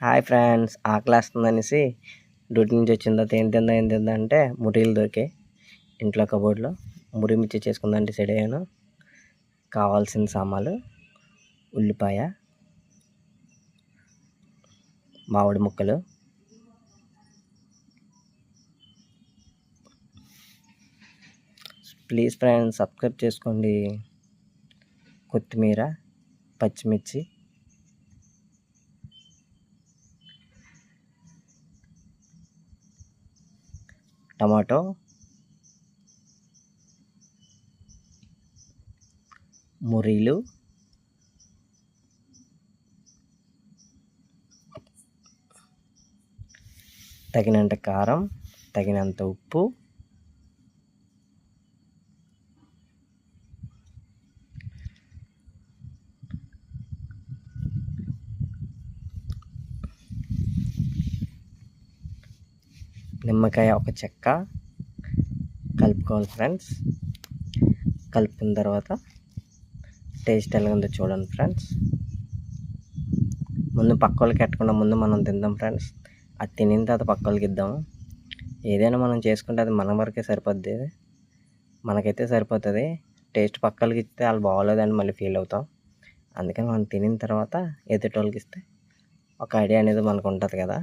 Hi friends, ఆకలేస్తుందనేసి duty నుంచి వచ్చిన తర్వాత ఏం తిందా అంటే మురీలు దొరికాయి ఇంట్లో కబోర్డ్లో. మురి మిర్చి చేసుకుందాం డిసైడ్ అయ్యాను. కావాల్సిన సామాన్లు: ఉల్లిపాయ, మామిడి ముక్కలు, ప్లీజ్ ఫ్రెండ్స్ సబ్స్క్రైబ్ చేసుకోండి, కొత్తిమీర, పచ్చిమిర్చి, టమాటో, మురీలు, తగినంత కారం, తగినంత ఉప్పు, నిమ్మకాయ ఒక చెక్క కలుపుకోవాలి ఫ్రెండ్స్. కలుపుకున్న తర్వాత టేస్ట్ ఎలా ఉందో చూడండి ఫ్రెండ్స్. ముందు పక్క వాళ్ళకి ఎట్టకుండా ముందు మనం తిందాం ఫ్రెండ్స్. అది తినిన తర్వాత పక్క వాళ్ళకి ఇద్దాము. ఏదైనా మనం చేసుకుంటే అది మన వరకే సరిపోద్ది, మనకైతే సరిపోతుంది. టేస్ట్ పక్క వాళ్ళకి ఇస్తే వాళ్ళు బాగోలేదని మళ్ళీ ఫీల్ అవుతాం. అందుకని మనం తినిన తర్వాత ఎదుటి వాళ్ళకి ఇస్తే ఒక ఐడియా అనేది మనకు ఉంటుంది కదా.